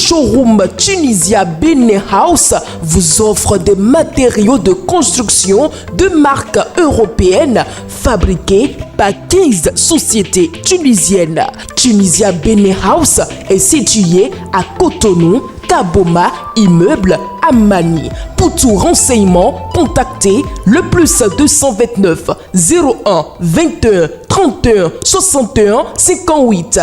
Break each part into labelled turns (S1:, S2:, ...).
S1: showroom Tunisia Bene House vous offre des matériaux de construction de marque européenne fabriqués par 15 sociétés tunisiennes. Tunisia Bene House est situé à Cotonou, Kaboma, immeuble Amani. Pour tout renseignement, contactez le +229 01 21 31 61 58.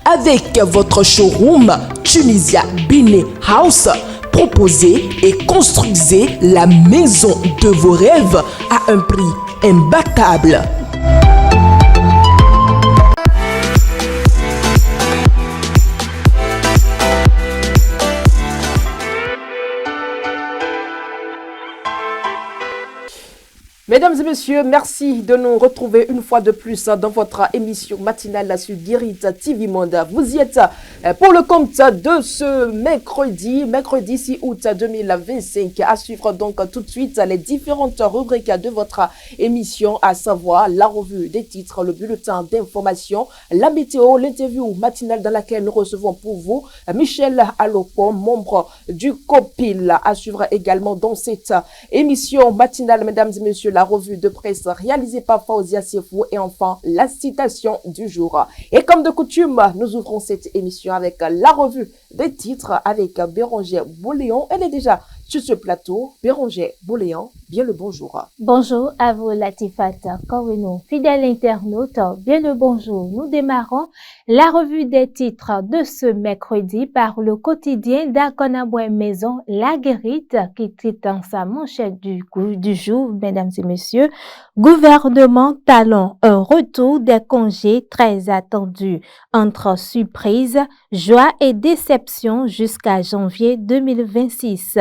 S1: Avec votre showroom Tunisia Bene House, proposez et construisez la maison de vos rêves à un prix imbattable.
S2: Mesdames et messieurs, merci de nous retrouver une fois de plus dans votre émission matinale sur Guérit TV Monde. Vous y êtes pour le compte de ce mercredi 6 août 2025. À suivre donc tout de suite les différentes rubriques de votre émission, à savoir la revue des titres, le bulletin d'information, la météo, l'interview matinale dans laquelle nous recevons pour vous Michel Alopon, membre du COPIL. À suivre également dans cette émission matinale, mesdames et messieurs, la revue de presse réalisée par Fauzia Sefou et enfin la citation du jour. Et comme de coutume, nous ouvrons cette émission avec la revue des titres avec Bérangère Bouléon. Elle est déjà sur ce plateau. Bérangère Bouléon, bien le bonjour.
S3: Bonjour à vous Latifat Koweno, fidèles internautes, bien le bonjour. Nous démarrons la revue des titres de ce mercredi par le quotidien d'Akonaboué Maison, La Guérite, qui titre en sa manchette du jour, mesdames et messieurs, gouvernement talon, un retour des congés très attendus, entre surprise, joie et déception jusqu'à janvier 2026.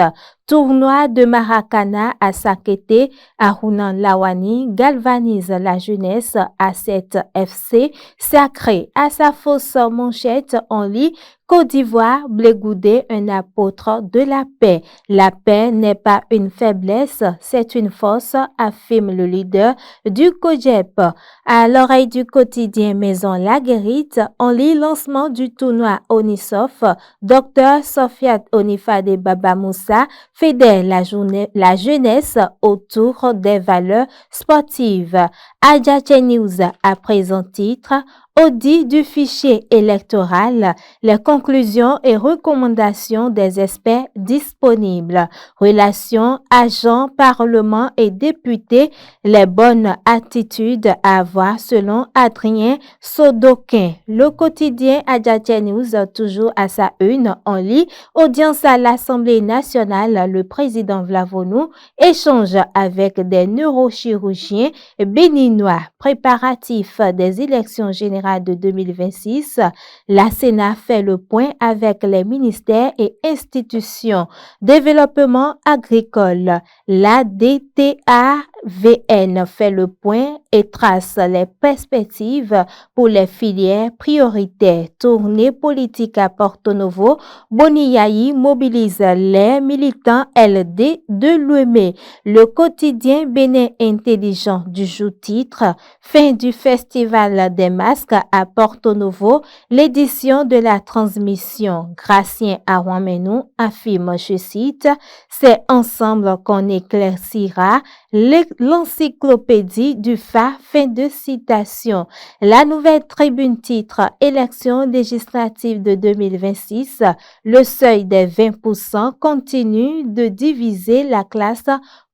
S3: Tournoi de Maracana à Sakete, Aruna Lawani galvanise la jeunesse à cette FC sacré. À sa fausse manchette, on lit Côte d'Ivoire, Blé Goudé, un apôtre de la paix. La paix n'est pas une faiblesse, c'est une force, affirme le leader du COJEP. À l'oreille du quotidien Maison La Guérite, on lit lancement du tournoi Onisof. Dr Sofiat Onifade Baba Moussa fédère la jeunesse autour des valeurs sportives. Adjache News à présent titre Audit du fichier électoral, les conclusions et recommandations des experts disponibles. Relations, agents, parlement et députés, les bonnes attitudes à avoir selon Adrien Sodoquin. Le quotidien Adjache News, toujours à sa une, on lit audience à l'Assemblée nationale, le président Vlavonou échange avec des neurochirurgiens béninois. Préparatifs des élections générales de 2026, la Sénat fait le point avec les ministères et institutions. Développement agricole, la DTAVN fait le point et trace les perspectives pour les filières prioritaires. Tournée politique à Porto Novo, Boniaï mobilise les militants LD de l'UEME. Le quotidien Bénin intelligent du jour titre fin du festival des masques à Porto Novo, l'édition de la transmission Gracien Arouamenou affirme, je cite, c'est ensemble qu'on éclaircira l'encyclopédie du FA, fin de citation. La nouvelle tribune titre élection législative de 2026, le seuil des 20% continue de diviser la classe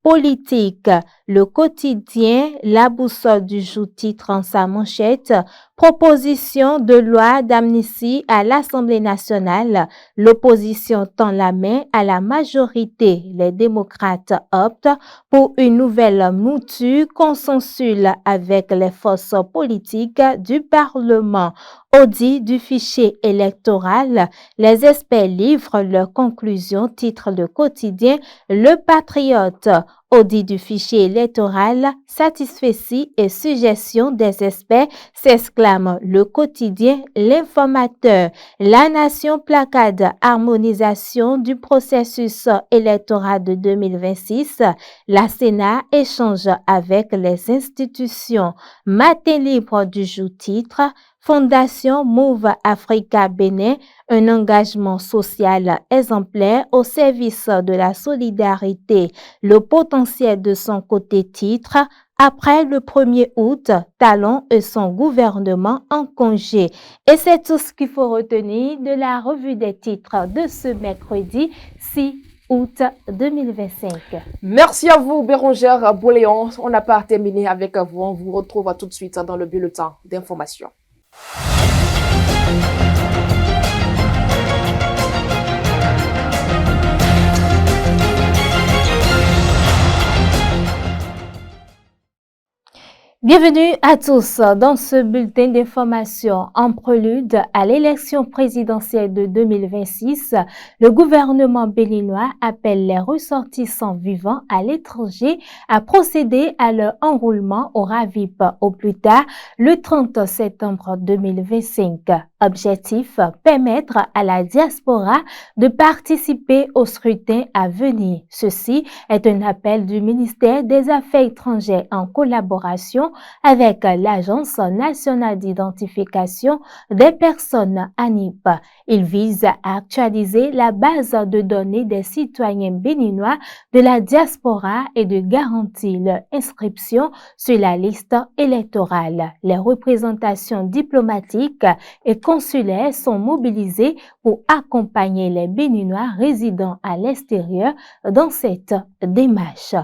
S3: politique. Le quotidien La Boussole du jour titre en sa manchette proposition de loi d'amnistie à l'Assemblée nationale. L'opposition tend la main à la majorité. Les démocrates optent pour une nouvelle mouture consensuelle avec les forces politiques du Parlement. Audit du fichier électoral, les experts livrent leurs conclusions, titre le quotidien Le Patriote. Audit du fichier électoral, satisfecit et suggestion des experts, s'exclame le quotidien L'Informateur. La Nation placade harmonisation du processus électoral de 2026. La Sénat échange avec les institutions. Matin libre du jour-titre. Fondation Move Africa Bénin, un engagement social exemplaire au service de la solidarité. Le potentiel de son côté titre. Après le 1er août, Talon et son gouvernement en congé. Et c'est tout ce qu'il faut retenir de la revue des titres de ce mercredi 6 août 2025.
S2: Merci à vous, Bérangère Boléon. On n'a pas terminé avec vous. On vous retrouve tout de suite dans le bulletin d'information.
S3: Bienvenue à tous dans ce bulletin d'information. En prélude à l'élection présidentielle de 2026, le gouvernement béninois appelle les ressortissants vivant à l'étranger à procéder à leur enrôlement au RAVIP au plus tard le 30 septembre 2025. Objectif, permettre à la diaspora de participer au scrutin à venir. Ceci est un appel du ministère des Affaires étrangères en collaboration avec l'Agence nationale d'identification des personnes ANIP. Il vise à actualiser la base de données des citoyens béninois de la diaspora et de garantir leur inscription sur la liste électorale. Les représentations diplomatiques et consulaires sont mobilisées pour accompagner les Béninois résidant à l'extérieur dans cette démarche.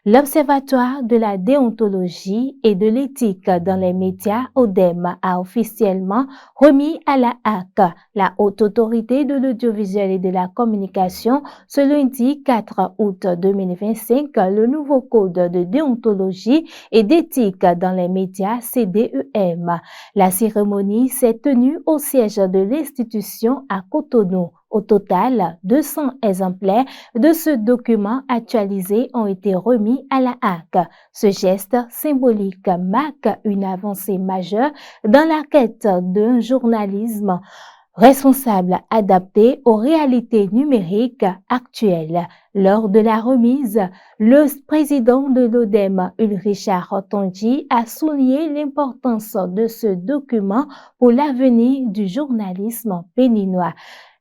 S3: L'Observatoire de la déontologie et de l'éthique dans les médias, ODEM, a officiellement remis à la HAC, la Haute Autorité de l'Audiovisuel et de la Communication, ce lundi 4 août 2025, le nouveau code de déontologie et d'éthique dans les médias, CDEM. La cérémonie s'est tenue au siège de l'institution à Cotonou. Au total, 200 exemplaires de ce document actualisé ont été remis à la HAC. Ce geste symbolique marque une avancée majeure dans la quête d'un journalisme responsable adapté aux réalités numériques actuelles. Lors de la remise, le président de l'ODEM, Ulrich Rotonji, a souligné l'importance de ce document pour l'avenir du journalisme béninois.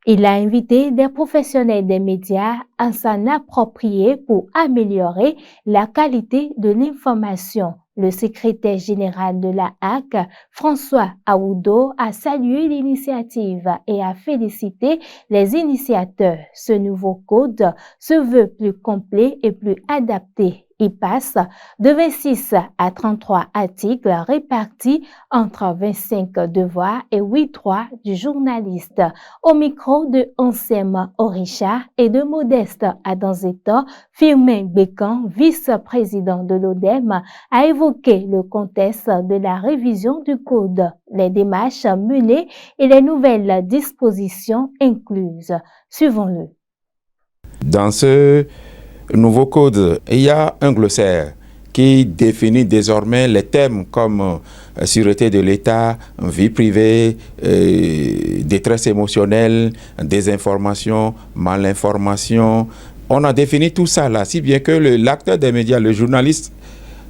S3: Il a invité des professionnels des médias à s'en approprier pour améliorer la qualité de l'information. Le secrétaire général de la HAC, François Aoudo, a salué l'initiative et a félicité les initiateurs. Ce nouveau code se veut plus complet et plus adapté. Il passe de 26 à 33 articles répartis entre 25 devoirs et 8 droits du journaliste. Au micro de Ansem Orisha et de Modeste Adanzeto, Firmin Bécan, vice-président de l'ODEM, a évoqué le contexte de la révision du code, les démarches menées et les nouvelles dispositions incluses. Suivons-le.
S4: Dans ce nouveau code, il y a un glossaire qui définit désormais les thèmes comme sûreté de l'État, vie privée, détresse émotionnelle, désinformation, malinformation. On a défini tout ça là, si bien que l'acteur des médias, le journaliste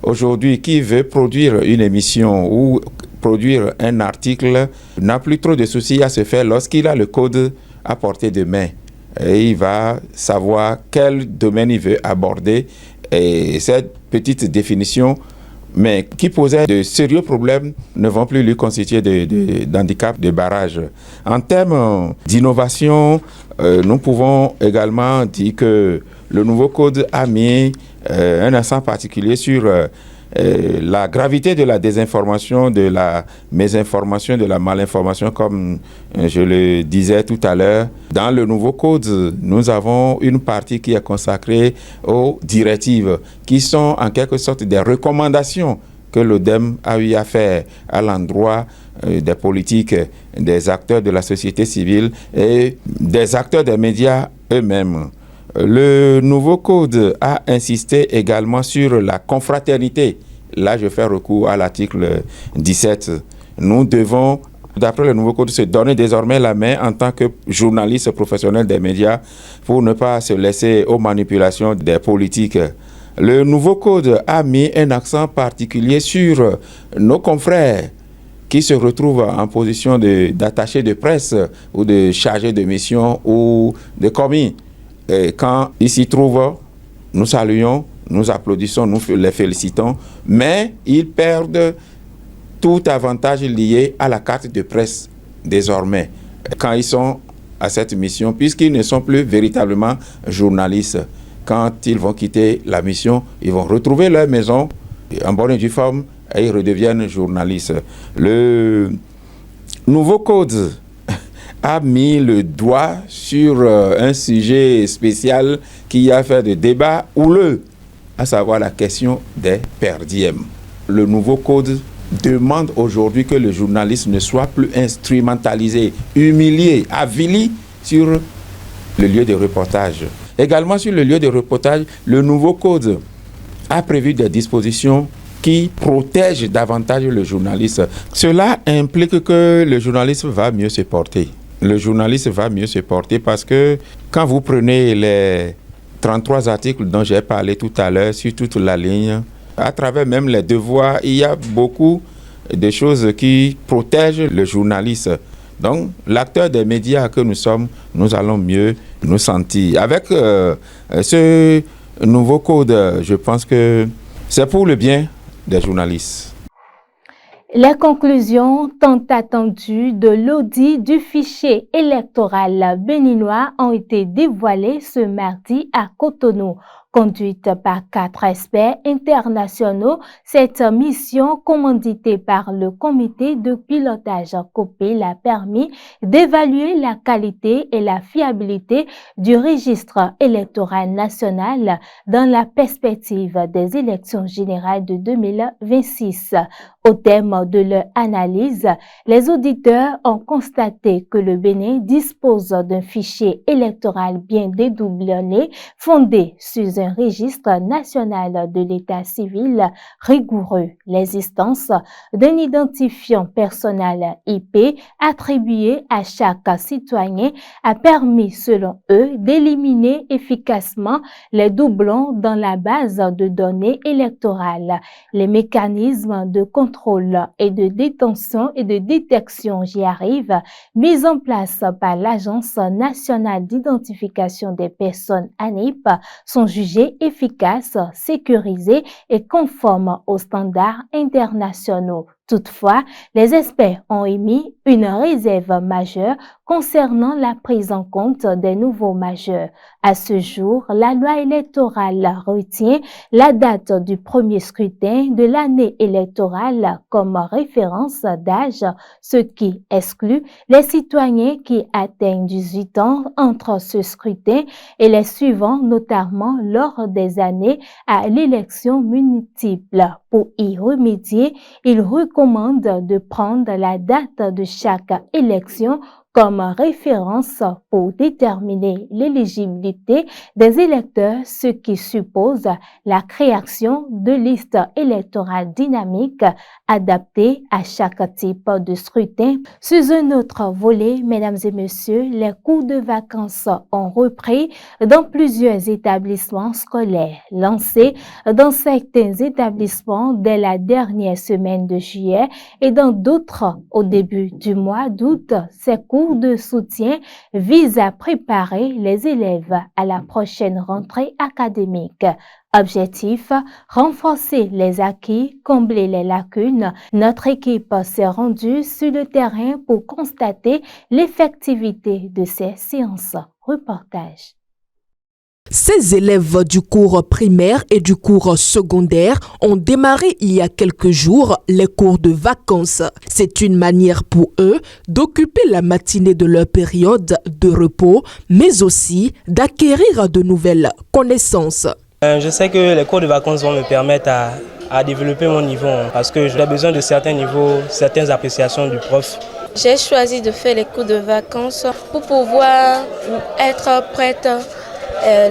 S4: aujourd'hui qui veut produire une émission ou produire un article n'a plus trop de soucis à se faire lorsqu'il a le code à portée de main. Et il va savoir quel domaine il veut aborder. Et cette petite définition, mais qui posait de sérieux problèmes, ne vont plus lui constituer d'handicap, de barrage. En termes d'innovation, nous pouvons également dire que le nouveau code a mis un accent particulier sur la gravité de la désinformation, de la mésinformation, de la malinformation, comme je le disais tout à l'heure. Dans le nouveau code, nous avons une partie qui est consacrée aux directives, qui sont en quelque sorte des recommandations que l'ODEM a eu à faire à l'endroit des politiques, des acteurs de la société civile et des acteurs des médias eux-mêmes. Le nouveau code a insisté également sur la confraternité. Là, je fais recours à l'article 17. Nous devons, d'après le nouveau code, se donner désormais la main en tant que journalistes professionnels des médias pour ne pas se laisser aux manipulations des politiques. Le nouveau code a mis un accent particulier sur nos confrères qui se retrouvent en position d'attaché de presse ou de chargé de mission ou de commis. Et quand ils s'y trouvent, nous saluons, nous applaudissons, nous les félicitons, mais ils perdent tout avantage lié à la carte de presse désormais, quand ils sont à cette mission, puisqu'ils ne sont plus véritablement journalistes. Quand ils vont quitter la mission, ils vont retrouver leur maison en bonne et due forme et ils redeviennent journalistes. Le nouveau code a mis le doigt sur un sujet spécial qui a fait de débats houleux, à savoir la question des perdièmes. Le nouveau code demande aujourd'hui que le journaliste ne soit plus instrumentalisé, humilié, avili sur le lieu de reportage. Également sur le lieu de reportage, le nouveau code a prévu des dispositions qui protègent davantage le journaliste. Cela implique que le journaliste va mieux se porter. Le journaliste va mieux se porter parce que quand vous prenez les 33 articles dont j'ai parlé tout à l'heure sur toute la ligne, à travers même les devoirs, il y a beaucoup de choses qui protègent le journaliste. Donc, l'acteur des médias que nous sommes, nous allons mieux nous sentir. Avec ce nouveau code, je pense que c'est pour le bien des journalistes.
S3: Les conclusions tant attendues de l'audit du fichier électoral béninois ont été dévoilées ce mardi à Cotonou. Conduite par 4 experts internationaux, cette mission commanditée par le comité de pilotage COPIL a permis d'évaluer la qualité et la fiabilité du registre électoral national dans la perspective des élections générales de 2026. Au terme de leur analyse, les auditeurs ont constaté que le Bénin dispose d'un fichier électoral bien dédoublonné, fondé sur un registre national de l'état civil rigoureux. L'existence d'un identifiant personnel IP attribué à chaque citoyen a permis, selon eux, d'éliminer efficacement les doublons dans la base de données électorales. Les mécanismes de contrôle et de détention et de détection, j'y arrive, mis en place par l'Agence nationale d'identification des personnes ANIP sont jugés efficaces, sécurisés et conformes aux standards internationaux. Toutefois, les experts ont émis une réserve majeure concernant la prise en compte des nouveaux majeurs. À ce jour, la loi électorale retient la date du premier scrutin de l'année électorale comme référence d'âge, ce qui exclut les citoyens qui atteignent 18 ans entre ce scrutin et les suivants, notamment lors des années à l'élection multiple. Pour y remédier, il recommande de prendre la date de chaque élection comme référence pour déterminer l'éligibilité des électeurs, ce qui suppose la création de listes électorales dynamiques adaptées à chaque type de scrutin. Sur un autre volet, mesdames et messieurs, les cours de vacances ont repris dans plusieurs établissements scolaires. Lancés dans certains établissements dès la dernière semaine de juillet et dans d'autres au début du mois d'août, ces cours de soutien vise à préparer les élèves à la prochaine rentrée académique. Objectif, renforcer les acquis, combler les lacunes. Notre équipe s'est rendue sur le terrain pour constater l'effectivité de ces séances. Reportage.
S1: Ces élèves du cours primaire et du cours secondaire ont démarré il y a quelques jours les cours de vacances. C'est une manière pour eux d'occuper la matinée de leur période de repos, mais aussi d'acquérir de nouvelles connaissances.
S5: Je sais que les cours de vacances vont me permettre à développer mon niveau parce que j'ai besoin de certains niveaux, certaines appréciations du prof.
S6: J'ai choisi de faire les cours de vacances pour pouvoir être prête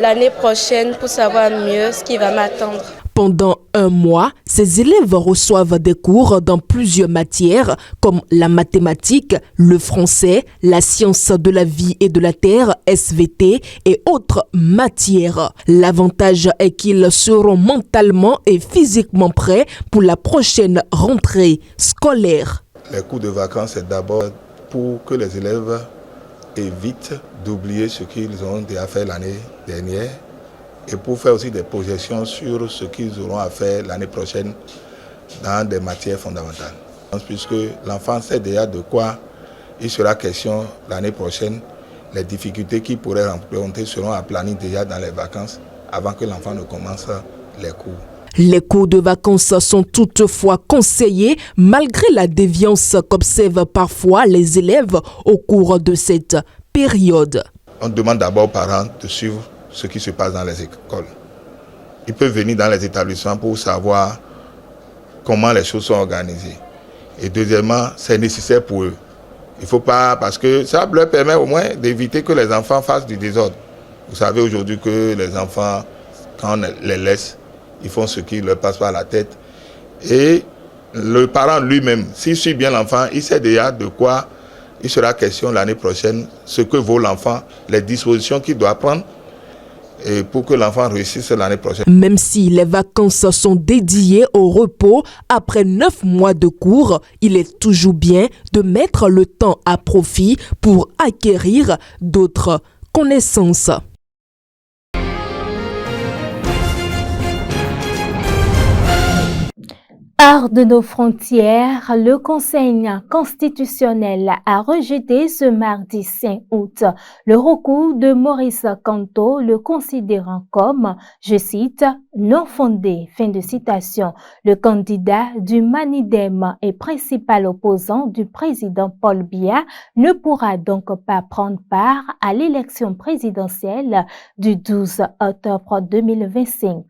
S6: l'année prochaine pour savoir mieux ce qui va m'attendre.
S1: Pendant un mois, ces élèves reçoivent des cours dans plusieurs matières comme la mathématique, le français, la science de la vie et de la terre, SVT et autres matières. L'avantage est qu'ils seront mentalement et physiquement prêts pour la prochaine rentrée scolaire.
S7: Les cours de vacances, c'est d'abord pour que les élèves évitent d'oublier ce qu'ils ont déjà fait l'année dernière, et pour faire aussi des projections sur ce qu'ils auront à faire l'année prochaine dans des matières fondamentales. Puisque l'enfant sait déjà de quoi il sera question l'année prochaine, les difficultés qu'il pourrait rencontrer seront aplanies déjà dans les vacances avant que l'enfant ne commence les cours.
S1: Les cours de vacances sont toutefois conseillés malgré la déviance qu'observent parfois les élèves au cours de cette période.
S7: On demande d'abord aux parents de suivre ce qui se passe dans les écoles. Ils peuvent venir dans les établissements pour savoir comment les choses sont organisées. Et deuxièmement, c'est nécessaire pour eux. Il ne faut pas, parce que ça leur permet au moins d'éviter que les enfants fassent du désordre. Vous savez aujourd'hui que les enfants, quand on les laisse, ils font ce qui leur passe par la tête. Et le parent lui-même, s'il suit bien l'enfant, il sait déjà de quoi il sera question l'année prochaine, ce que vaut l'enfant, les dispositions qu'il doit prendre, et pour que l'enfant réussisse l'année prochaine.
S1: Même si les vacances sont dédiées au repos, après 9 mois de cours, il est toujours bien de mettre le temps à profit pour acquérir d'autres connaissances.
S3: Hors de nos frontières, le Conseil constitutionnel a rejeté ce mardi 5 août le recours de Maurice Kamto, le considérant comme, je cite, non fondé. Fin de citation. Le candidat du Manidem et principal opposant du président Paul Biya ne pourra donc pas prendre part à l'élection présidentielle du 12 octobre 2025.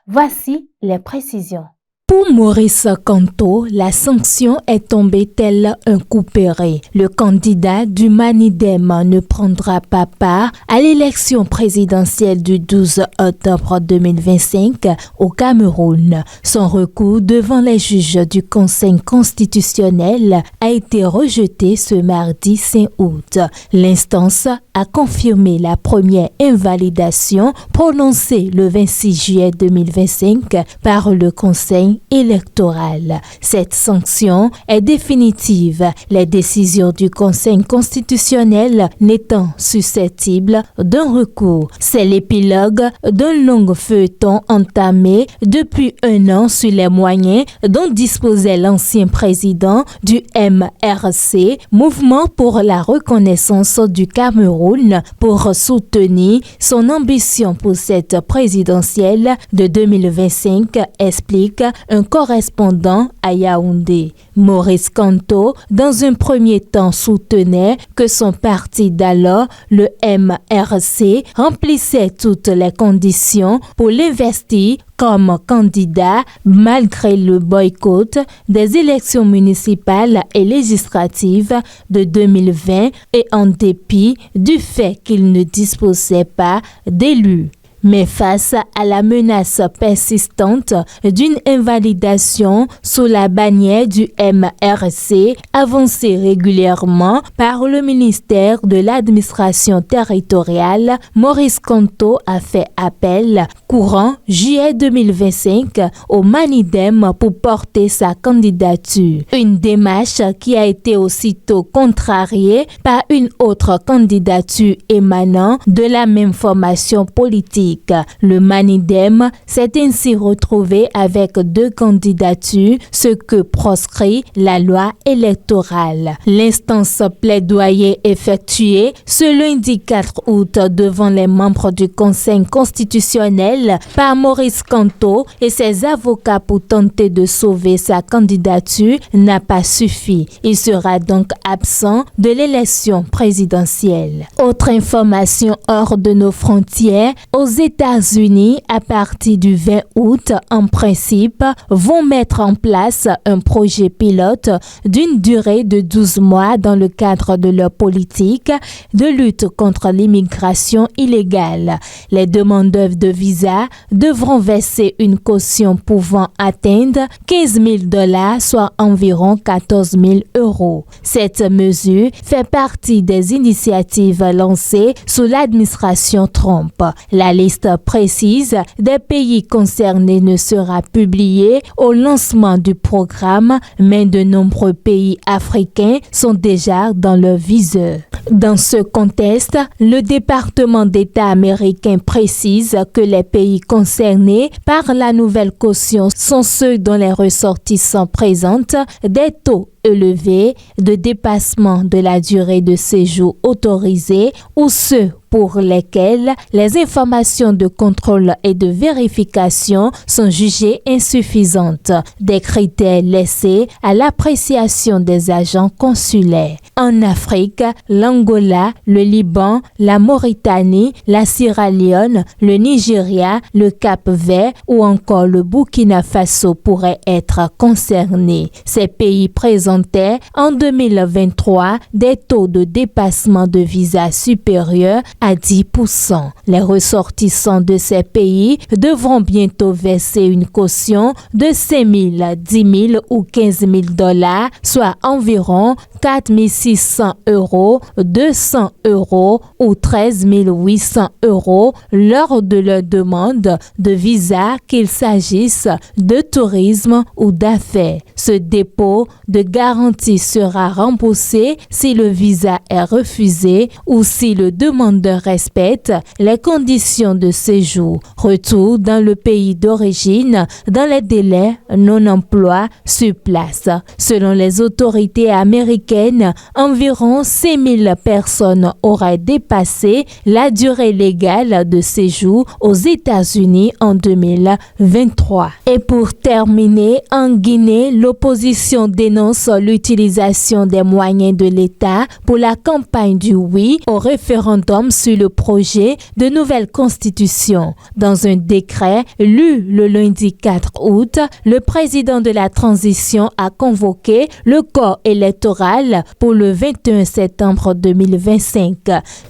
S3: Voici les précisions. Pour Maurice Kamto, la sanction est tombée tel un coup péré. Le candidat du Manidem ne prendra pas part à l'élection présidentielle du 12 octobre 2025 au Cameroun. Son recours devant les juges du Conseil constitutionnel a été rejeté ce mardi 5 août. L'instance a confirmé la première invalidation prononcée le 26 juillet 2025 par le Conseil électoral. Cette sanction est définitive, les décisions du Conseil constitutionnel n'étant susceptibles d'un recours. C'est l'épilogue d'un long feuilleton entamé depuis 1 an sur les moyens dont disposait l'ancien président du MRC, Mouvement pour la reconnaissance du Cameroun, pour soutenir son ambition pour cette présidentielle de 2025, explique un correspondant à Yaoundé. Maurice Kamto, dans un premier temps, soutenait que son parti d'alors, le MRC, remplissait toutes les conditions pour l'investir comme candidat malgré le boycott des élections municipales et législatives de 2020 et en dépit du fait qu'il ne disposait pas d'élus. Mais face à la menace persistante d'une invalidation sous la bannière du MRC avancée régulièrement par le ministère de l'administration territoriale, Maurice Kamto a fait appel courant juillet 2025 au Manidem pour porter sa candidature. Une démarche qui a été aussitôt contrariée par une autre candidature émanant de la même formation politique. Le Manidem s'est ainsi retrouvé avec 2 candidatures, ce que proscrit la loi électorale. L'instance plaidoyer effectuée ce lundi 4 août devant les membres du Conseil constitutionnel appel par Maurice Kamto et ses avocats pour tenter de sauver sa candidature n'a pas suffi. Il sera donc absent de l'élection présidentielle. Autre information hors de nos frontières, aux États-Unis, à partir du 20 août, en principe, vont mettre en place un projet pilote d'une durée de 12 mois dans le cadre de leur politique de lutte contre l'immigration illégale. Les demandeurs de visa devront verser une caution pouvant atteindre 15 000 $, soit environ 14 000 €. Cette mesure fait partie des initiatives lancées sous l'administration Trump. La liste précise des pays concernés ne sera publiée au lancement du programme, mais de nombreux pays africains sont déjà dans le viseur. Dans ce contexte, le département d'État américain précise que les pays concernés par la nouvelle caution sont ceux dont les ressortissants présentent des taux élevés de dépassement de la durée de séjour autorisée ou ceux pour lesquels les informations de contrôle et de vérification sont jugées insuffisantes, des critères laissés à l'appréciation des agents consulaires. En Afrique, l'Angola, le Liban, la Mauritanie, la Sierra Leone, le Nigeria, le Cap-Vert ou encore le Burkina Faso pourraient être concernés. Ces pays présentaient en 2023 des taux de dépassement de visa supérieurs à 10%. Les ressortissants de ces pays devront bientôt verser une caution de 5 000, 10 000 ou 15 000 $, soit environ 4 600 €, 200 € ou 13 800 € lors de leur demande de visa, qu'il s'agisse de tourisme ou d'affaires. Ce dépôt de garantie sera remboursé si le visa est refusé ou si le demandeur respecte les conditions de séjour. Retour dans le pays d'origine dans les délais non-emploi sur place. Selon les autorités américaines, environ 6 000 personnes auraient dépassé la durée légale de séjour aux États-Unis en 2023. Et pour terminer, en Guinée, l'opposition dénonce l'utilisation des moyens de l'État pour la campagne du oui au référendum sur le projet de nouvelle constitution. Dans un décret lu le lundi 4 août, le président de la transition a convoqué le corps électoral pour le 21 septembre 2025,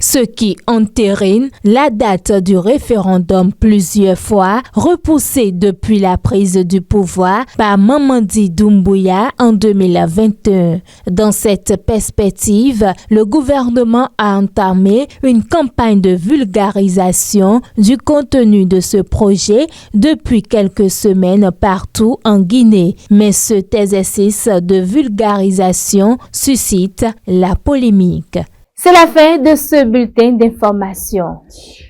S3: ce qui entérine la date du référendum plusieurs fois repoussée depuis la prise du pouvoir par Mamadi Doumbouya en 2021. Dans cette perspective, le gouvernement a entamé une campagne de vulgarisation du contenu de ce projet depuis quelques semaines partout en Guinée. Mais cet exercice de vulgarisation suscite la polémique. C'est la fin de ce bulletin d'information.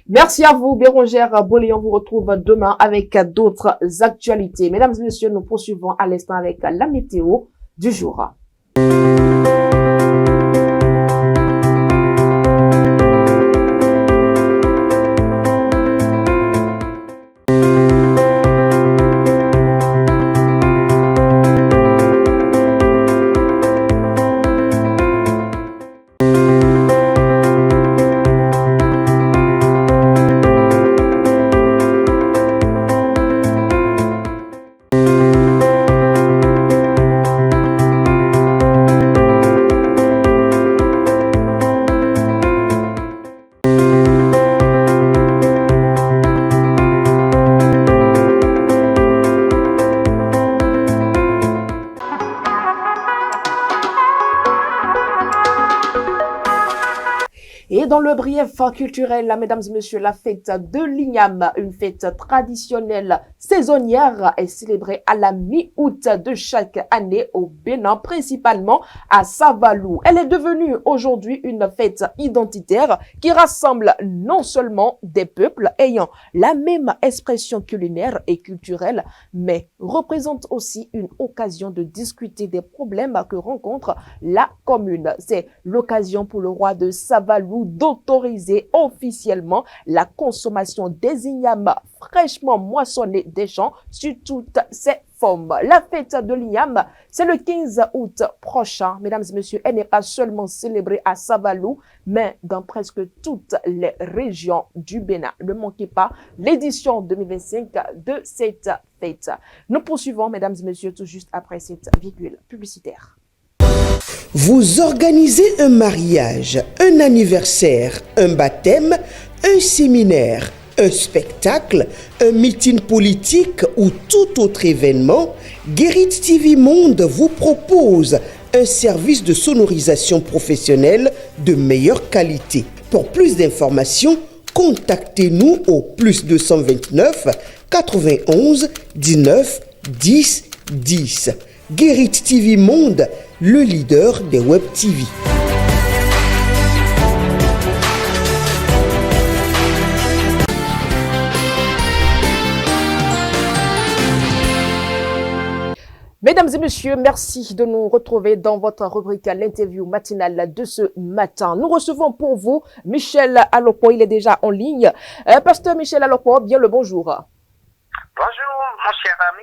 S2: Merci à vous, Bérangère Bollé. On vous retrouve demain avec d'autres actualités. Mesdames et messieurs, nous poursuivons à l'instant avec la météo du jour. Et dans le brief culturel, mesdames et messieurs, la fête de l'Igname, une fête traditionnelle saisonnière, est célébrée à la mi-août de chaque année au Bénin, principalement à Savalou. Elle est devenue aujourd'hui une fête identitaire qui rassemble non seulement des peuples ayant la même expression culinaire et culturelle, mais représente aussi une occasion de discuter des problèmes que rencontre la commune. C'est l'occasion pour le roi de Savalou, Dr d'autoriser officiellement la consommation des ignames fraîchement moissonnés des champs sur toutes ses formes. La fête de l'igname, c'est le 15 août prochain. Mesdames et messieurs, elle n'est pas seulement célébrée à Savalou, mais dans presque toutes les régions du Bénin. Ne manquez pas l'édition 2025 de cette fête. Nous poursuivons, mesdames et messieurs, tout juste après cette virgule publicitaire.
S1: Vous organisez un mariage, un anniversaire, un baptême, un séminaire, un spectacle, un meeting politique ou tout autre événement, Guérit TV Monde vous propose un service de sonorisation professionnelle de meilleure qualité. Pour plus d'informations, contactez-nous au +229 91 19 10 10. Guérit TV Monde, le leader des Web TV.
S2: Mesdames et messieurs, merci de nous retrouver dans votre rubrique l'interview matinale de ce matin. Nous recevons pour vous Michel Alopo, il est déjà en ligne. Pasteur Michel Alopo, bien le bonjour.
S8: Bonjour, mon cher ami.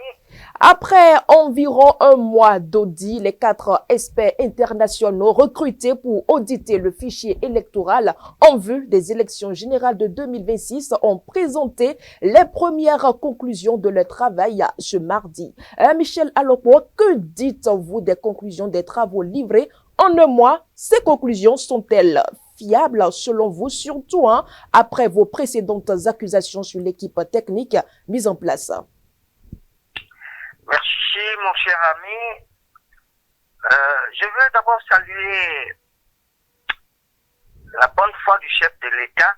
S2: Après environ un mois d'audit, les 4 experts internationaux recrutés pour auditer le fichier électoral en vue des élections générales de 2026 ont présenté les premières conclusions de leur travail ce mardi. Michel Alopo, que dites-vous des conclusions des travaux livrés en un mois? Ces conclusions sont-elles fiables selon vous, surtout après vos précédentes accusations sur l'équipe technique mise en place?
S8: Merci, mon cher ami. Je veux d'abord saluer la bonne foi du chef de l'État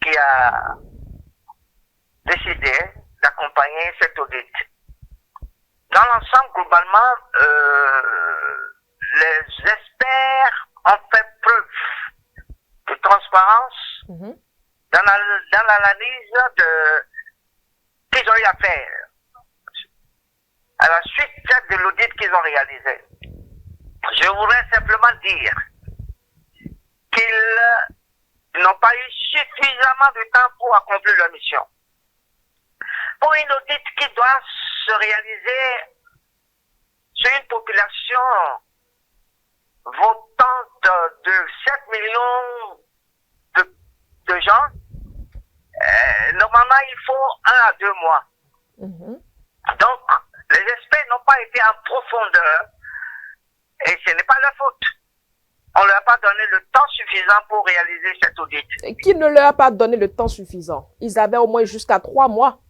S8: qui a décidé d'accompagner cet audit. Dans l'ensemble, globalement, les experts ont fait preuve de transparence dans l'analyse qu'ils ont eu à faire à la suite de l'audit qu'ils ont réalisé. Je voudrais simplement dire qu'ils n'ont pas eu suffisamment de temps pour accomplir leur mission. Pour une audit qui doit se réaliser sur une population votante de 7 millions de gens, normalement il faut 1 à 2 mois. Donc, les experts n'ont pas été en profondeur et ce n'est pas leur faute. On ne leur a pas donné le temps suffisant pour réaliser cet audit.
S2: Et qui ne leur a pas donné le temps suffisant? Ils avaient au moins jusqu'à 3 mois.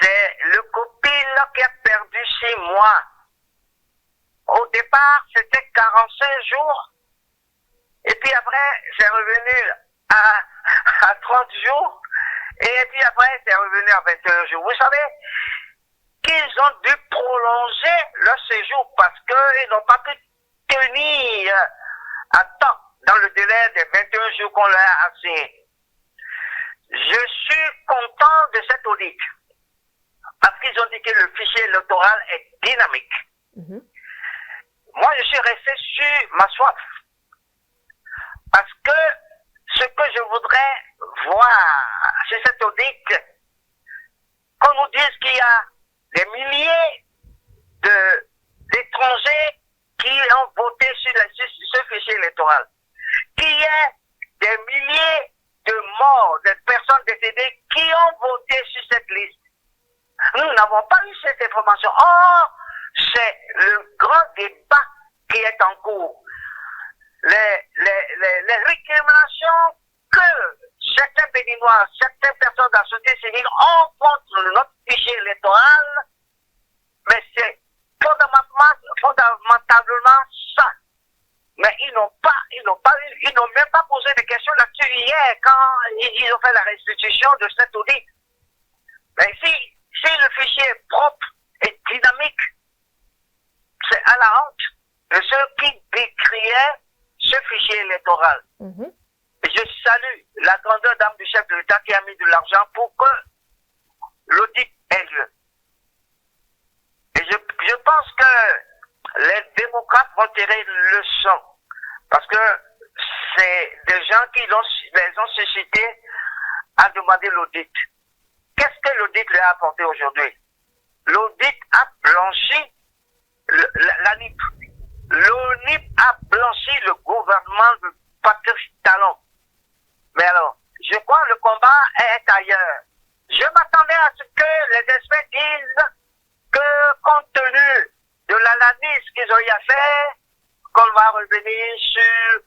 S8: C'est le copil qui a perdu 6 mois. Au départ, c'était 45 jours. Et puis après, c'est revenu à 30 jours. Et puis après, c'est revenu à 21 jours. Vous savez qu'ils ont dû prolonger leur séjour parce qu'ils n'ont pas pu tenir à temps dans le délai des 21 jours qu'on leur a assigné. Je suis content de cet audit parce qu'ils ont dit que le fichier électoral est dynamique. Moi, je suis resté sur ma soif parce que ce que je voudrais voir sur cet audit, qu'on nous dise qu'il y a des milliers d'étrangers qui ont voté sur ce fichier électoral, qu'il y ait des milliers de morts, de personnes décédées qui ont voté sur cette liste. Nous n'avons pas eu cette information. Or, c'est le grand débat qui est en cours. Les récriminations que certains Béninois, certaines personnes de la société civile ont contre notre fichier électoral, mais c'est fondamentalement ça. Mais ils n'ont même pas posé de questions là-dessus hier quand ils ont fait la restitution de cet audit. Mais si le fichier est propre et dynamique, c'est à la honte de ceux qui décriaient ce fichier électoral. Je salue la grandeur d'âme du chef de l'État qui a mis de l'argent pour que l'audit ait lieu. Et je pense que les démocrates vont tirer une leçon. Parce que c'est des gens qui les ont suscités à demander l'audit. Qu'est-ce que l'audit leur a apporté aujourd'hui? L'audit a blanchi l'ANIP. L'ONIP a blanchi le gouvernement de Patrice Talon. Mais alors, je crois que le combat est ailleurs. Je m'attendais à ce que les experts disent que, compte tenu de l'analyse qu'ils ont eu à faire, qu'on va revenir sur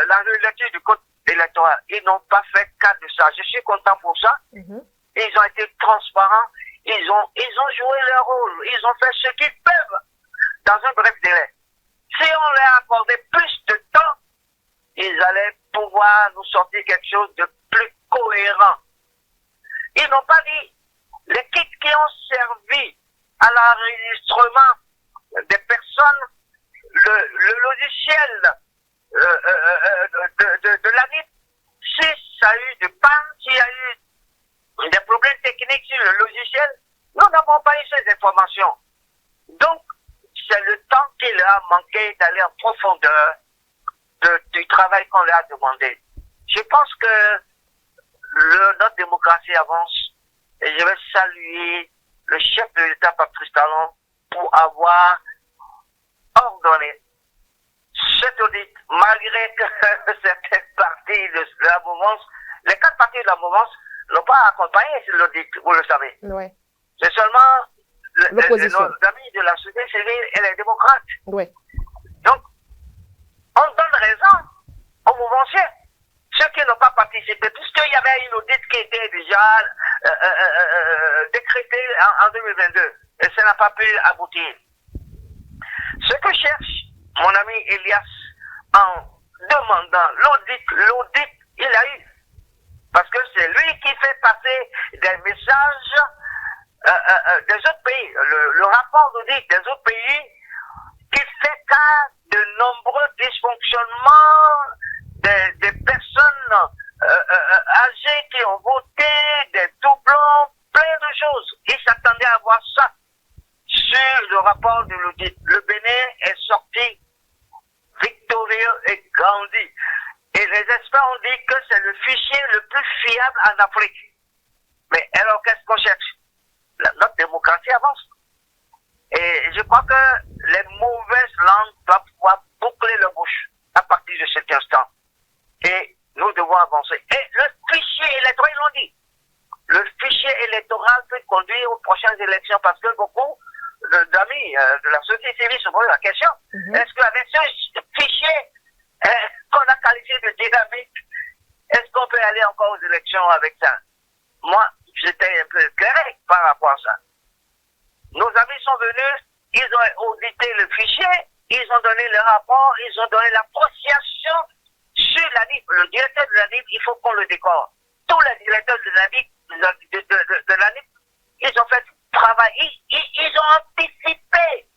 S8: la relecture du code électoral. Ils n'ont pas fait cas de ça. Je suis content pour ça. Ils ont été transparents. Ils ont joué leur rôle. Ils ont fait ce qu'ils peuvent dans un bref délai. Si on leur accordait plus de temps, ils allaient pouvoir nous sortir quelque chose de plus cohérent. Ils n'ont pas dit les kits qui ont servi à l'enregistrement des personnes, le logiciel de l'ANIP, si ça a eu de panne, s'il y a eu des problèmes techniques sur le logiciel, nous n'avons pas eu ces informations. Donc, c'est le temps qu'il leur a manqué d'aller en profondeur du travail qu'on leur a demandé. Je pense que notre démocratie avance et je vais saluer le chef de l'État, Patrice Talon, pour avoir ordonné cet audit, malgré que certaines parties de la mouvance, les 4 parties de la mouvance n'ont pas accompagné l'audit, vous le savez.
S2: Ouais.
S8: C'est seulement
S2: l'opposition,
S8: nos amis de la société civile et les démocrates.
S2: Ouais.
S8: Donc, on donne raison aux mouvanciers, ceux qui n'ont pas participé, puisqu'il y avait une audit qui était déjà décrétée en 2022, et ça n'a pas pu aboutir. Ce que cherche mon ami Elias en demandant l'audit, il a eu. Parce que c'est lui qui fait passer des messages des autres pays, le rapport d'audit des autres pays, qui fait cas de nombreux dysfonctionnements des personnes âgées qui ont voté, des doublons, plein de choses. Ils s'attendaient à voir ça sur le rapport de l'audit. Le Bénin est sorti victorieux et grandi. Et les experts ont dit que c'est le fichier le plus fiable en Afrique. Mais alors, qu'est-ce qu'on cherche? Notre démocratie avance. Et je crois que les mauvaises langues doivent pouvoir boucler leur bouche à partir de cet instant. Et nous devons avancer. Et le fichier électoral, ils l'ont dit. Le fichier électoral peut conduire aux prochaines élections parce que beaucoup d'amis de la société civile se posent la question. Est-ce qu'avec ce fichier qu'on a qualifié de dynamique, est-ce qu'on peut aller encore aux élections avec ça? Moi, j'étais un peu éclairé par rapport à ça. Nos amis sont venus, ils ont audité le fichier, ils ont donné le rapport, ils ont donné l'appréciation sur l'ANIP. Le directeur de l'ANIP, il faut qu'on le décore. Tous les directeurs de l'ANIP, ils ont fait du travail, ils ont anticipé.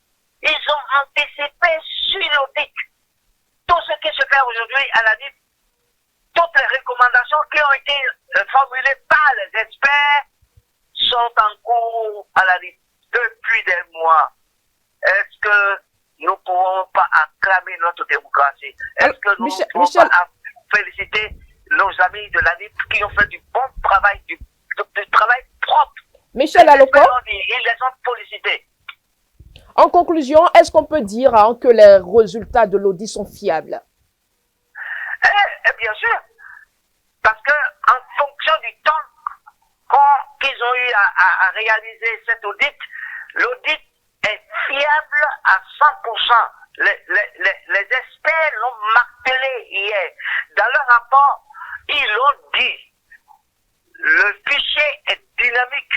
S8: Ils ont anticipé sur l'audit. Tout ce qui se fait aujourd'hui à l'ANIP, toutes les recommandations qui ont été formulées par les experts sont en cours à l'ANIP depuis des mois. Est-ce que nous ne pouvons pas acclamer notre démocratie? Est-ce que nous ne pouvons pas féliciter nos amis de l'ANIP qui ont fait du bon travail, du travail propre?
S2: Michel Aloko,
S8: ils les ont félicités.
S2: En conclusion, est-ce qu'on peut dire que les résultats de l'audit sont fiables?
S8: Bien sûr. Parce que en fonction du temps qu'ils ont eu à réaliser cet audit, l'audit est fiable à 100%. Les experts l'ont martelé hier. Dans leur rapport, ils l'ont dit. Le fichier est dynamique.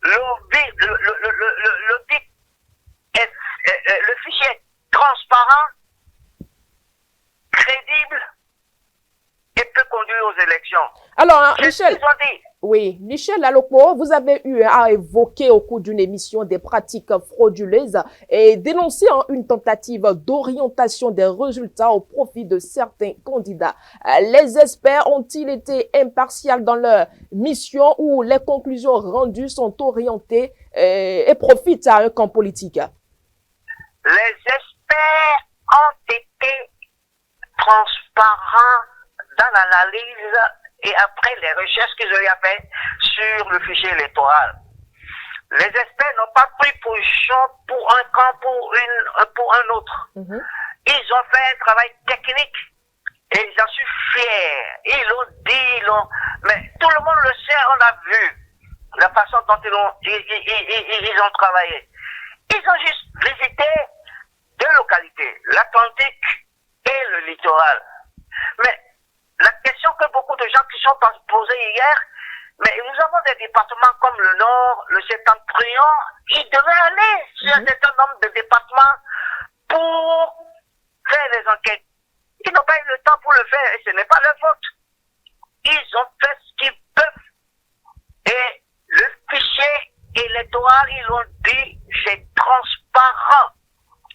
S8: L'audit le fichier est transparent, crédible et peut conduire aux élections.
S2: Alors, Michel, oui, Michel Aloko, vous avez eu à évoquer au cours d'une émission des pratiques frauduleuses et dénoncer une tentative d'orientation des résultats au profit de certains candidats. Les experts ont-ils été impartials dans leur mission ou les conclusions rendues sont orientées et profitent à un camp politique?
S8: Les experts ont été transparent dans l'analyse et après les recherches qu'ils ont faites sur le fichier électoral. Les experts n'ont pas pris position pour un camp, pour un autre. Ils ont fait un travail technique et j'en suis fier. Ils l'ont dit, mais tout le monde le sait, on a vu la façon dont ils ont travaillé. Ils ont juste visité deux localités, l'Atlantique et le littoral. Mais la question que beaucoup de gens qui sont posés hier, mais nous avons des départements comme le Nord, le Septentrion, ils devaient aller sur un certain nombre de départements pour faire des enquêtes. Ils n'ont pas eu le temps pour le faire et ce n'est pas leur faute. Ils ont fait ce qu'ils peuvent. Et le fichier électoral, ils l'ont dit, c'est transparent.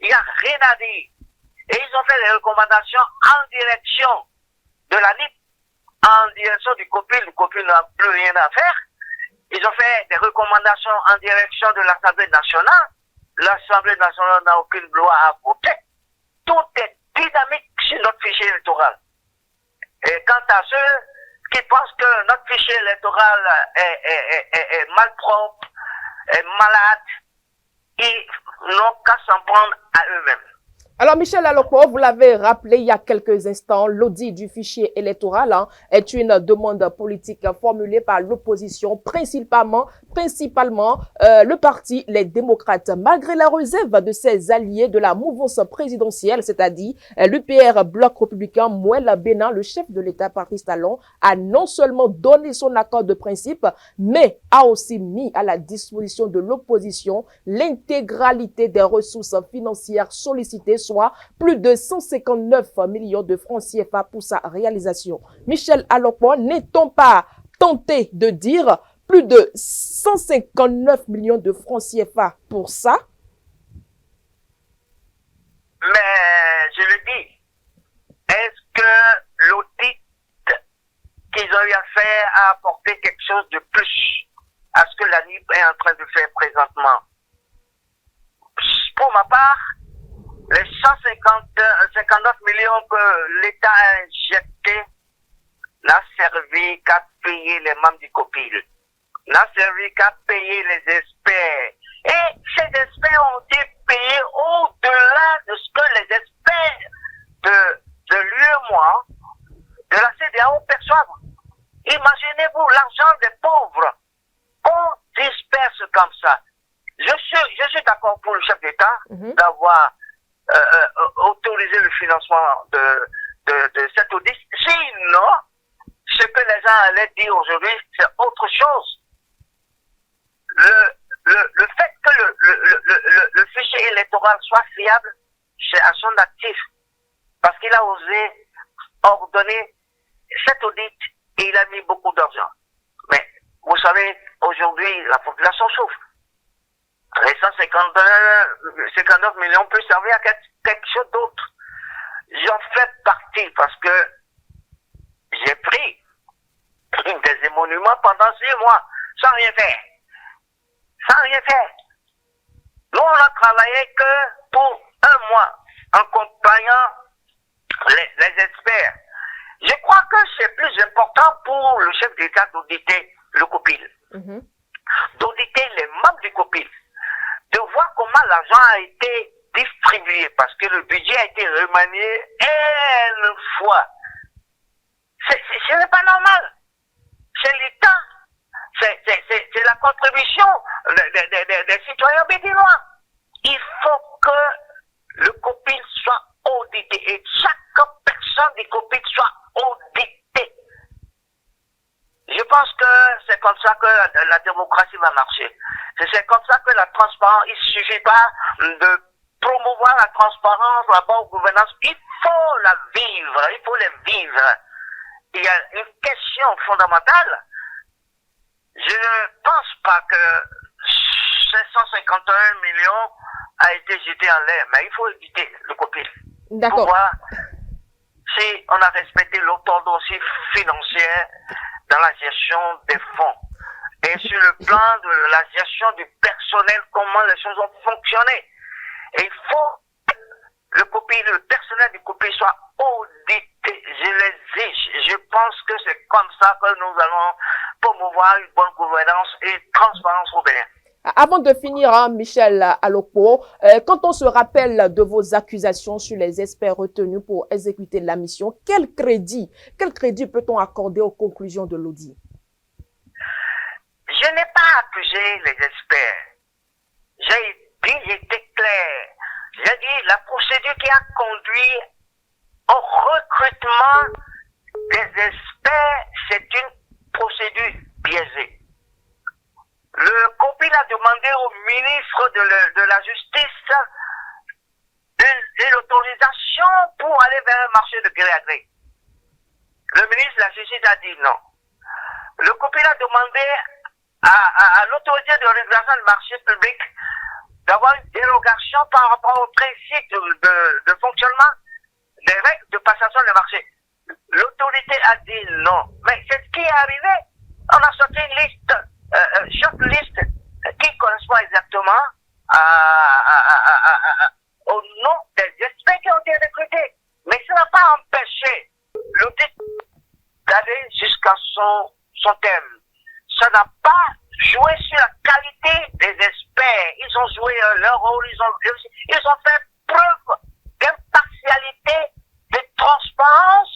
S8: Il n'y a rien à dire. Et ils ont fait des recommandations en direction de la NIP, en direction du COPIL. Le COPIL n'a plus rien à faire. Ils ont fait des recommandations en direction de l'Assemblée nationale. L'Assemblée nationale n'a aucune loi à voter. Tout est dynamique sur notre fichier électoral. Et quant à ceux qui pensent que notre fichier électoral est malpropre, est malade, ils n'ont qu'à s'en prendre à eux-mêmes.
S2: Alors, Michel Alokpo, vous l'avez rappelé il y a quelques instants, l'audit du fichier électoral est une demande politique formulée par l'opposition, principalement le parti Les Démocrates. Malgré la réserve de ses alliés de la mouvance présidentielle, c'est-à-dire l'UPR Bloc républicain, Mouel Bénin, le chef de l'État Patrice Talon, a non seulement donné son accord de principe, mais a aussi mis à la disposition de l'opposition l'intégralité des ressources financières sollicitées, soit plus de 159 millions de francs CFA pour sa réalisation. Michel Alokpo, n'est-on pas tenté de dire plus de 159 millions de francs CFA pour ça?
S8: Mais je le dis, est-ce que l'audit qu'ils ont eu à faire a apporté quelque chose de plus à ce que la NIP est en train de faire présentement? Pour ma part, les 159 millions que l'État a injectés n'a servi qu'à payer les membres du COPIL, n'a servi qu'à payer les experts. Et ces experts ont été payés au-delà de ce que les experts de l'UEMOA, de la CEDEAO perçoivent. Imaginez-vous l'argent des pauvres qu'on disperse comme ça. Je suis d'accord pour le chef d'État d'avoir autoriser le financement de cet audit. Sinon, ce que les gens allaient dire aujourd'hui, c'est autre chose. Le fait que le fichier électoral soit fiable, c'est à son actif. Parce qu'il a osé ordonner cet audit et il a mis beaucoup d'argent. Mais, vous savez, aujourd'hui, la population souffre. Les 159 millions peuvent servir à quelque chose d'autre. J'en fais partie parce que j'ai pris des émoluments pendant 6 mois sans rien faire. Sans rien faire. Nous, on a travaillé que pour 1 mois en accompagnant les experts. Je crois que c'est plus important pour le chef d'État d'auditer le COPIL. D'auditer les membres du COPIL. De voir comment l'argent a été distribué, parce que le budget a été remanié une fois. Ce n'est pas normal. C'est l'État. C'est la contribution des citoyens béninois. Il faut que le COPIL soit audité et chaque personne du COPIL soit auditée. Je pense que c'est comme ça que la démocratie va marcher. C'est comme ça que la transparence, il ne suffit pas de promouvoir la transparence, la bonne gouvernance. Il faut la vivre, il faut les vivre. Il y a une question fondamentale. Je ne pense pas que ces 151 millions a été jeté en l'air, mais il faut éviter le COPIL.
S2: D'accord.
S8: Pour voir si on a respecté l'orthodoxie financière dans la gestion des fonds. Et sur le plan de la gestion du personnel, comment les choses ont fonctionné. Et il faut le personnel du COPI soit audité. Je l'exige. Je pense que c'est comme ça que nous allons promouvoir une bonne gouvernance et une transparence au Bénin.
S2: Avant de finir, Michel Alokpo, quand on se rappelle de vos accusations sur les experts retenus pour exécuter la mission, quel crédit peut-on accorder aux conclusions de l'audit?
S8: Je n'ai pas accusé les experts. J'ai été clair. J'ai dit la procédure qui a conduit au recrutement des experts, c'est une procédure biaisée. Le COPI a demandé au ministre de la Justice une autorisation pour aller vers un marché de gré à gré. Le ministre de la Justice a dit non. Le COPI a demandé à l'autorité de régulation du marché public d'avoir une dérogation par rapport au principe de fonctionnement des règles de passation de marché. L'autorité a dit non. Mais c'est ce qui est arrivé. On a sorti une liste, shortlist, qui correspond exactement au nom des experts qui ont été recrutés. Mais ça n'a pas empêché l'audit d'aller jusqu'à son terme. Ça n'a pas joué sur la qualité des experts. Ils ont joué leur rôle, ils ont fait preuve d'impartialité, de transparence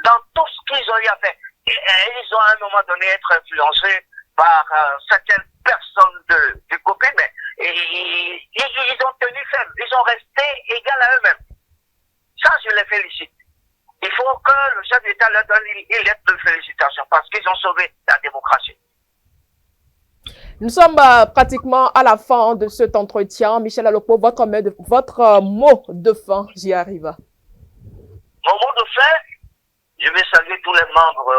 S8: dans tout ce qu'ils ont eu à faire. Et ils ont à un moment donné été influencés par certaines personnes du COPI, mais ils ont tenu ferme, ils ont resté égaux à eux-mêmes. Ça, je les félicite. Il faut que le chef d'État leur donne une lettre de félicitations parce qu'ils ont sauvé la démocratie.
S2: Nous sommes pratiquement à la fin de cet entretien. Michel Alokpo, votre mot de fin, j'y arrive.
S8: Mon mot de fin, je vais saluer tous les membres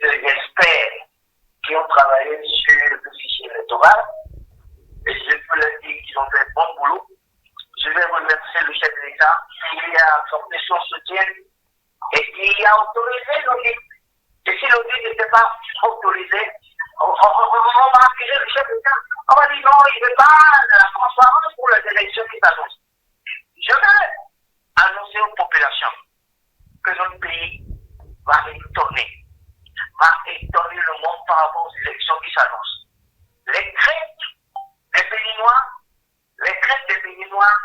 S8: des experts qui ont travaillé sur le fichier électoral. Et je peux leur dire qu'ils ont fait un bon boulot. Je vais remercier le chef de l'État qui a apporté son soutien et qui a autorisé l'audit. Et si l'audit n'était pas autorisé, on va accuser le chef d'État. On va dire non, il ne veut pas la transparence pour les élections qui s'annoncent. Je vais annoncer aux populations que notre pays va étonner le monde par rapport aux élections qui s'annoncent. Les craintes des Béninois,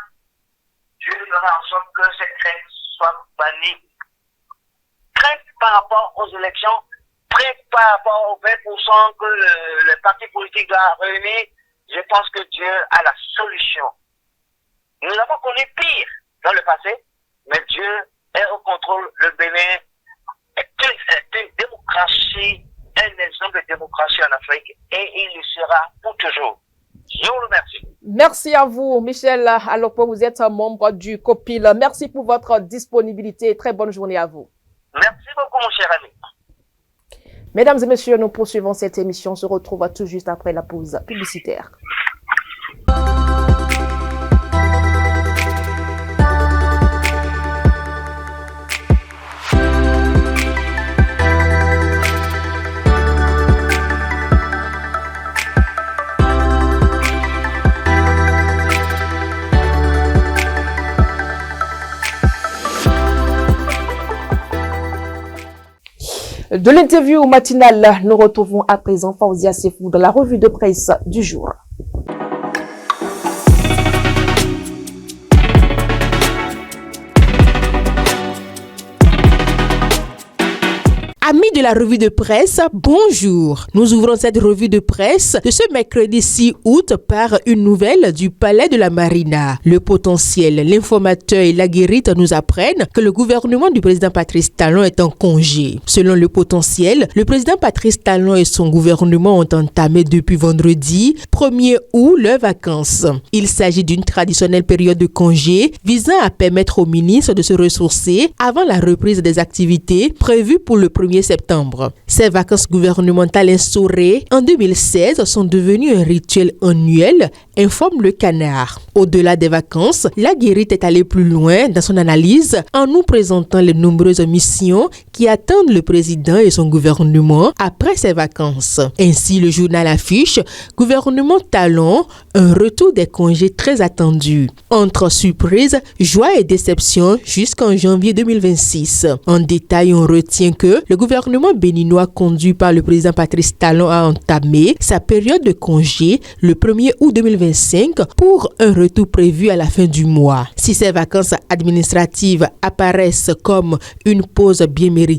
S8: je ferai en sorte que ces craintes soient bannies. Craintes par rapport aux élections, craintes par rapport aux 20% que les partis politiques doivent réunir. Je pense que Dieu a la solution. Nous avons connu pire dans le passé, mais Dieu est au contrôle. Le Bénin est une démocratie, un exemple de démocratie en Afrique, et il le sera pour toujours. Je vous remercie.
S2: Merci à vous, Michel Alokpo. Vous êtes membre du COPIL. Merci pour votre disponibilité et très bonne journée à vous.
S8: Merci beaucoup, mon cher ami.
S2: Mesdames et messieurs, nous poursuivons cette émission. On se retrouve tout juste après la pause publicitaire. De l'interview matinale, nous retrouvons à présent Faouzia Sefou dans la revue de presse du jour. Amis de la revue de presse, bonjour. Nous ouvrons cette revue de presse de ce mercredi 6 août par une nouvelle du Palais de la Marina. Le potentiel, l'informateur et la guérite nous apprennent que le gouvernement du président Patrice Talon est en congé. Selon le potentiel, le président Patrice Talon et son gouvernement ont entamé depuis vendredi 1er août leurs vacances. Il s'agit d'une traditionnelle période de congé visant à permettre aux ministres de se ressourcer avant la reprise des activités prévues pour le 1er septembre. Ces vacances gouvernementales instaurées en 2016 sont devenues un rituel annuel, informe le Canard. Au-delà des vacances, la guérite est allée plus loin dans son analyse en nous présentant les nombreuses missions qui
S1: qui attendent le président et son gouvernement après ses vacances. Ainsi, le journal affiche « Gouvernement Talon, un retour des congés très attendu ». Entre surprise, joie et déception jusqu'en janvier 2026. En détail, on retient que le gouvernement béninois conduit par le président Patrice Talon a entamé sa période de congé le 1er août 2025 pour un retour prévu à la fin du mois. Si ces vacances administratives apparaissent comme une pause bien méritée,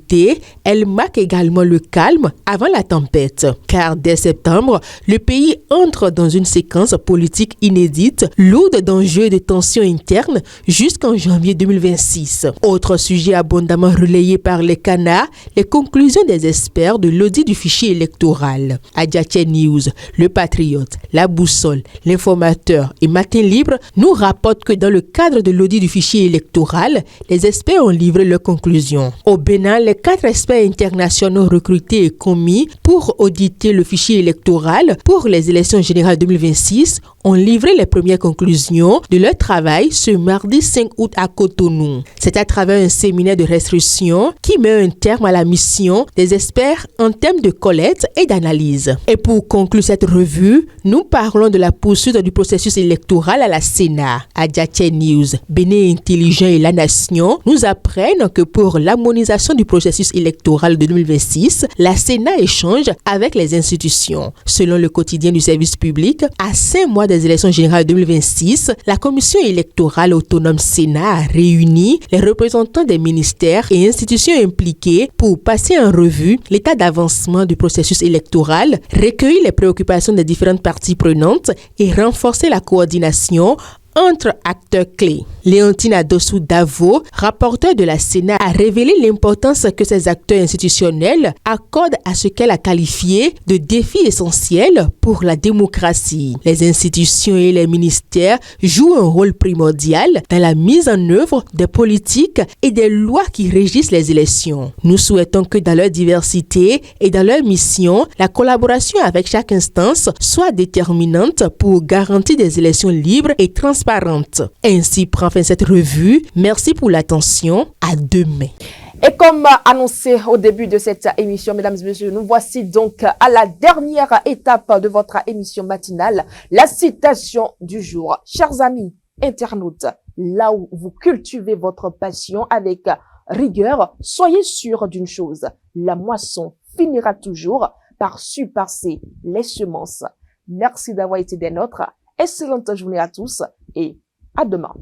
S1: elles marquent également le calme avant la tempête. Car dès septembre, le pays entre dans une séquence politique inédite, lourde d'enjeux et de tensions internes jusqu'en janvier 2026. Autre sujet abondamment relayé par les canards, les conclusions des experts de l'audit du fichier électoral. Adjache News, Le Patriote, La Boussole, L'Informateur et Matin Libre nous rapportent que dans le cadre de l'audit du fichier électoral, les experts ont livré leurs conclusions. Au Bénin, les 4 experts internationaux recrutés et commis pour auditer le fichier électoral pour les élections générales 2026 ont livré les premières conclusions de leur travail ce mardi 5 août à Cotonou. C'est à travers un séminaire de restriction qui met un terme à la mission des experts en termes de collecte et d'analyse. Et pour conclure cette revue, nous parlons de la poursuite du processus électoral à la Sénat. Adjache News, Bénin Intelligent et La Nation nous apprennent que pour l'harmonisation du processus électoral de 2026, la Sénat échange avec les institutions. Selon le quotidien du service public, à 5 mois des élections générales 2026, la commission électorale autonome Sénat a réuni les représentants des ministères et institutions impliquées pour passer en revue l'état d'avancement du processus électoral, recueillir les préoccupations des différentes parties prenantes et renforcer la coordination entre acteurs clés. Léontine Adossou Davo, rapporteur de la Sénat, a révélé l'importance que ces acteurs institutionnels accordent à ce qu'elle a qualifié de défi essentiel pour la démocratie. Les institutions et les ministères jouent un rôle primordial dans la mise en œuvre des politiques et des lois qui régissent les élections. Nous souhaitons que dans leur diversité et dans leur mission, la collaboration avec chaque instance soit déterminante pour garantir des élections libres et transparentes. Ainsi prend fin cette revue. Merci pour l'attention. À demain.
S2: Et comme annoncé au début de cette émission, mesdames et messieurs, nous voici donc à la dernière étape de votre émission matinale, la citation du jour. Chers amis internautes, là où vous cultivez votre passion avec rigueur, soyez sûrs d'une chose, la moisson finira toujours par surpasser les semences. Merci d'avoir été des nôtres. Excellente journée à tous et à demain.